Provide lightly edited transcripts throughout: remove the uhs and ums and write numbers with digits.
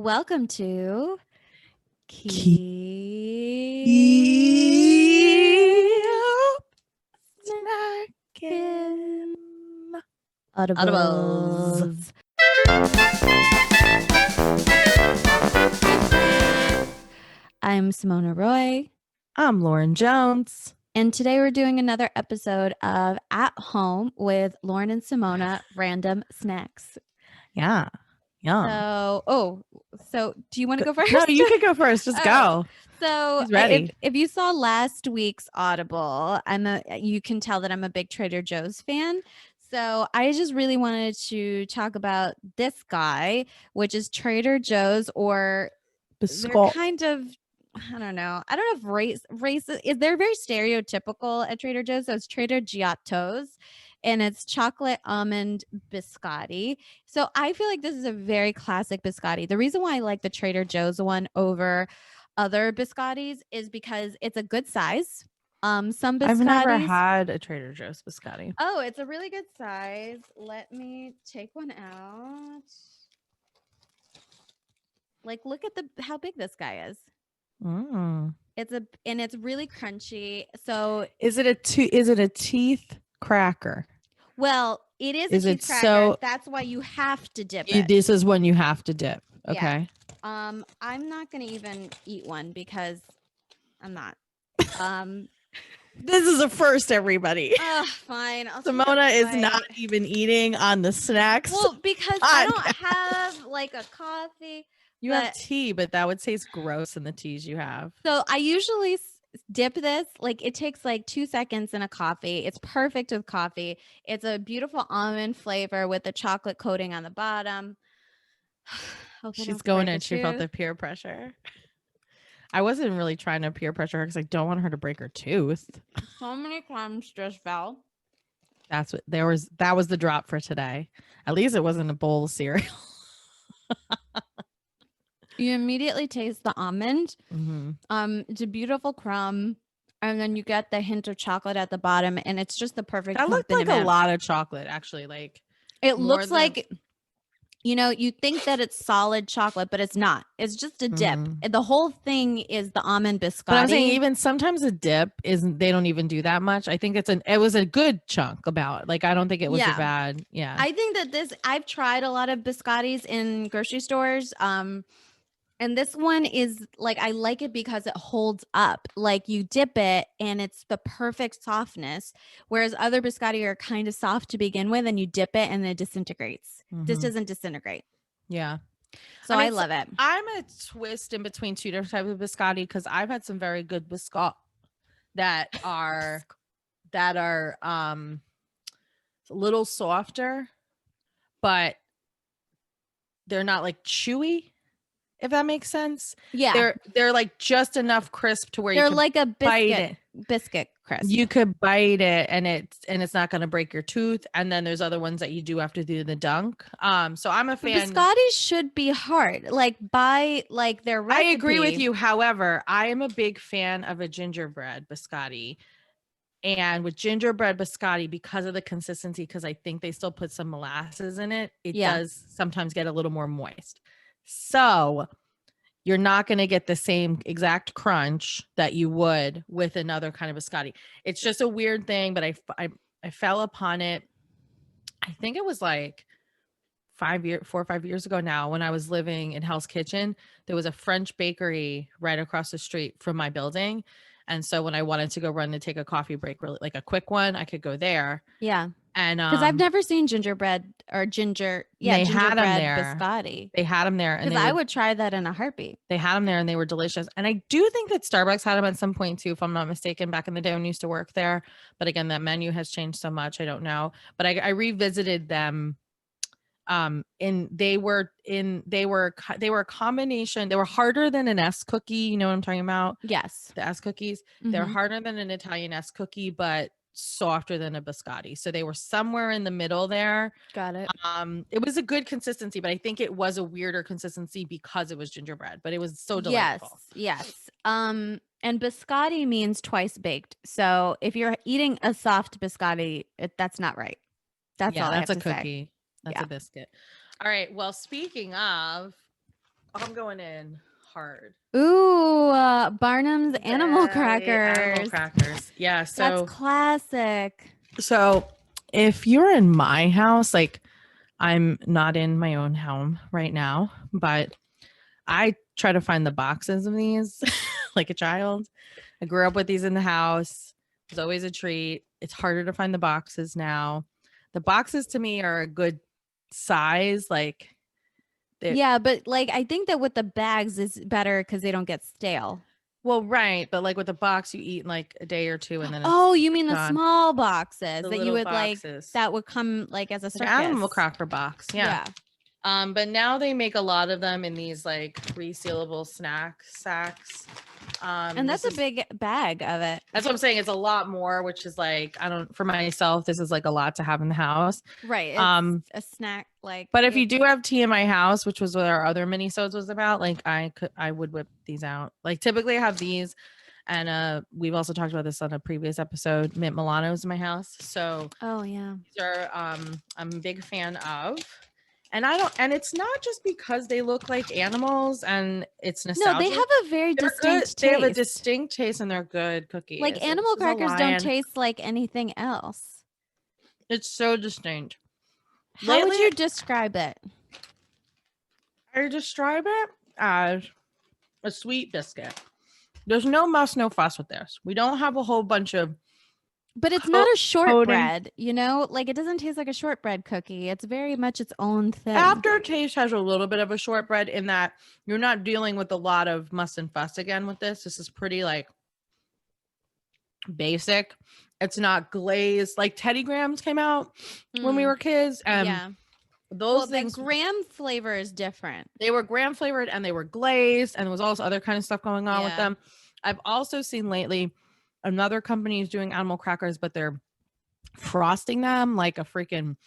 Welcome to Keep snacking. Audibles. I'm Sumona Roy. I'm Lauren Jones. And today we're doing another episode of At Home with Lauren and Sumona Random Snacks. Yeah. Yum. So do you want to go first? No, you can go first. Just go. So He's ready. if you saw last week's Audible, you can tell that I'm a big Trader Joe's fan. So I just really wanted to talk about this guy, which is Trader Joe's, or they're Biscotti. kind of, I don't know if race is they're very stereotypical at Trader Joe's. So it's Trader Giotto's, and it's chocolate almond biscotti. So I feel like this is a very classic biscotti. The reason why I like the Trader Joe's one over other biscottis is because it's a good size. Some biscottis. I've never had a Trader Joe's biscotti. Oh, it's a really good size. Let me take one out. Like, look at how big this guy is. It's really crunchy. So is it a teeth cracker? Well, it is a teeth cracker. So that's why you have to dip it. This is when you have to dip. Okay. Yeah. I'm not gonna even eat one because I'm not. This is a first, everybody. Fine. Sumona is not even eating on the snacks. Well, because I don't have like a coffee. You have tea, but that would taste gross in the teas you have. So I usually dip this. Like, it takes like 2 seconds in a coffee. It's perfect with coffee. It's a beautiful almond flavor with the chocolate coating on the bottom. She's going in. She felt the peer pressure. I wasn't really trying to peer pressure her because I don't want her to break her tooth. So many crumbs just fell. That was the drop for today. At least it wasn't a bowl of cereal. You immediately taste the almond. Mm-hmm. It's a beautiful crumb, and then you get the hint of chocolate at the bottom, and it's just the perfect. That looked like a lot of chocolate, actually. Like, it looks like, you think that it's solid chocolate, but it's not. It's just a dip. The whole thing is the almond biscotti. But I'm saying even sometimes a dip they don't even do that much. I think it was a good chunk about. Like, I don't think it was a bad. Yeah. I think that I've tried a lot of biscottis in grocery stores. And this one is like, I like it because it holds up. Like, you dip it and it's the perfect softness. Whereas other biscotti are kind of soft to begin with, and you dip it and it disintegrates. This doesn't disintegrate. Yeah. So I love it. I'm a twist in between two different types of biscotti because I've had some very good biscotti that are a little softer, but they're not like chewy. If that makes sense. Yeah. They're like just enough crisp to where they're you can like a biscuit crisp. You could bite it and it's not going to break your tooth. And then there's other ones that you do have to do the dunk. So I'm a fan. Biscottis should be hard. Like, buy like their recipe. I agree with you. However, I am a big fan of a gingerbread biscotti. And with gingerbread biscotti, because of the consistency, because I think they still put some molasses in it, it does sometimes get a little more moist. So you're not going to get the same exact crunch that you would with another kind of biscotti. It's just a weird thing, but I fell upon it. I think it was like 4 or 5 years ago now, when I was living in Hell's Kitchen. There was a French bakery right across the street from my building. And so when I wanted to go run to take a coffee break, really like a quick one, I could go there. Yeah. And because I've never seen gingerbread or gingerbread biscotti. They had them there, and I would try that in a heartbeat. They had them there, and they were delicious. And I do think that Starbucks had them at some point too, if I'm not mistaken, back in the day when I used to work there. But again, that menu has changed so much, I don't know. But I revisited them. And they were a combination. They were harder than an S cookie. You know what I'm talking about? Yes. The S cookies. They're harder than an Italian S cookie, but softer than a biscotti. So they were somewhere in the middle there. Got it. It was a good consistency, but I think it was a weirder consistency because it was gingerbread, but it was so delightful. Yes. And biscotti means twice baked. So if you're eating a soft biscotti, that's not right. That's all I have to say. That's a cookie. That's a biscuit. All right. Well, speaking of I'm going in hard. Ooh, Barnum's animal Animal crackers. crackers. Yeah. That's So classic. if you're in my house, like I'm not in my own home right now, but I try to find the boxes of these like a child. I grew up with these in the house. It was always a treat. It's harder to find the boxes now. The boxes to me are a good size. Like, Yeah, but like I think that with the bags is better because they don't get stale. well, right. But like with the box, you eat in like a day or two and then Oh, it's you mean the gone. small boxes The that you little would like boxes. that would come like as a Like circus. animal cracker box. Yeah. But now they make a lot of them in these like resealable snack sacks. And that's a big bag of it. That's what I'm saying. It's a lot more, which is like, I don't, for myself, this is like a lot to have in the house. Right. It's a snack like. But if you do have tea in my house, which was what our other mini-sodes was about, like I would whip these out. Like typically I have these, and we've also talked about this on a previous episode, mint Milanos in my house. So oh yeah, these are I'm a big fan of. And I don't, and it's not just because they look like animals and it's nostalgic. no, they have a very distinct taste. They have a distinct taste and they're good cookies. Like animal crackers don't taste like anything else. It's so distinct. How would you describe it? I describe it as a sweet biscuit. There's no muss, no fuss with this. We don't have a whole bunch of. But it's not a shortbread, you know? Like it doesn't taste like a shortbread cookie. It's very much its own thing. Aftertaste has a little bit of a shortbread in that you're not dealing with a lot of muss and fuss again with this. This is pretty like basic. It's not glazed. Like Teddy Grahams came out when we were kids, and yeah, those things. The graham flavor is different. They were graham flavored and they were glazed, and there was also other kind of stuff going on with them. I've also seen lately another company is doing animal crackers, but they're frosting them like a freaking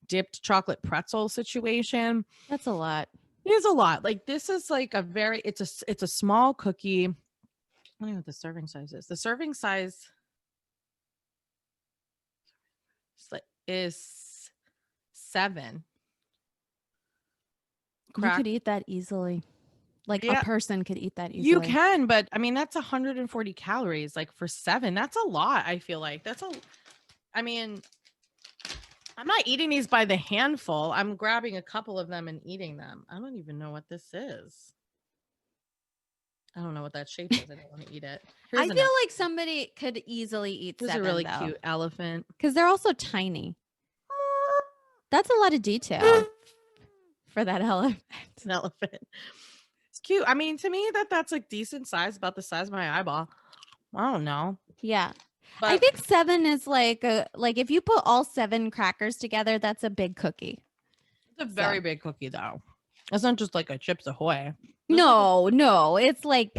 dipped chocolate pretzel situation. That's a lot. It is a lot. Like this is like a very, it's a small cookie. I don't know what the serving size is. The serving size is 7. You could eat that easily. Like a person could eat that easily. You can, but I mean, that's 140 calories. Like for 7, that's a lot. I feel like I mean, I'm not eating these by the handful. I'm grabbing a couple of them and eating them. I don't even know what this is. I don't know what that shape is. I don't want to eat it. I feel like somebody could easily eat 7. Here's a really cute elephant. Because they're also tiny. That's a lot of detail for that elephant. It's an elephant. It's cute. I mean, to me, that's like decent size, about the size of my eyeball. I don't know. Yeah. But I think 7 is like if you put all 7 crackers together, that's a big cookie. It's a very big cookie, though. It's not just like a Chips Ahoy. No, it's like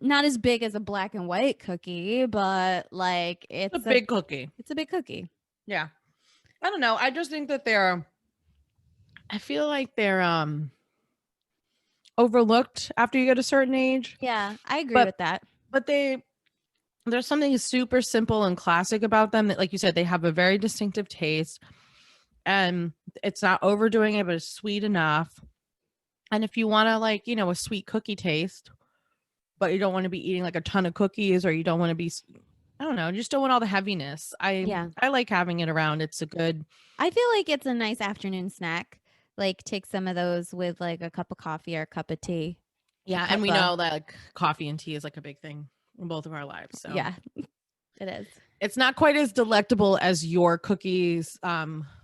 not as big as a black and white cookie, but like it's a big cookie. It's a big cookie. Yeah. I don't know. I just think that I feel like they're overlooked after you get a certain age. Yeah, I agree with that. But there's something super simple and classic about them that, like you said, they have a very distinctive taste, and it's not overdoing it, but it's sweet enough. And if you want to, like, you know, a sweet cookie taste, but you don't want to be eating like a ton of cookies, or you don't want to be, I don't know, you just don't want all the heaviness. I like having it around. It's a good. I feel like it's a nice afternoon snack. Like take some of those with like a cup of coffee or a cup of tea. Yeah, and we know that like coffee and tea is like a big thing in both of our lives. So yeah, it is. It's not quite as delectable as your cookies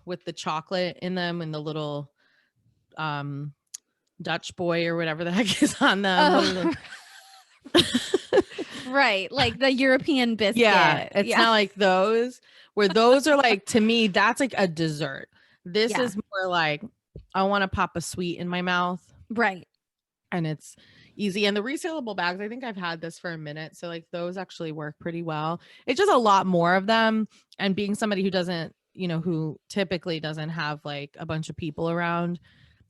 with the chocolate in them and the little Dutch boy or whatever the heck is on them. Oh. Right, like the European biscuit. Yeah, it's not like those, where those are like, to me, that's like a dessert. This is more like, I want to pop a sweet in my mouth. Right. And it's easy. And the resealable bags, I think I've had this for a minute. So like those actually work pretty well. It's just a lot more of them. And being somebody who doesn't, you know, who typically doesn't have like a bunch of people around,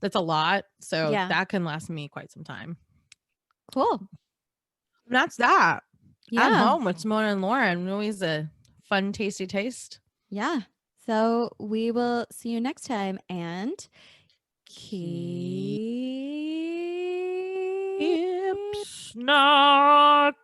that's a lot. So that can last me quite some time. Cool. And that's that. At home with Sumona and Lauren. Always a fun, tasty taste. Yeah. So we will see you next time, and keep snack.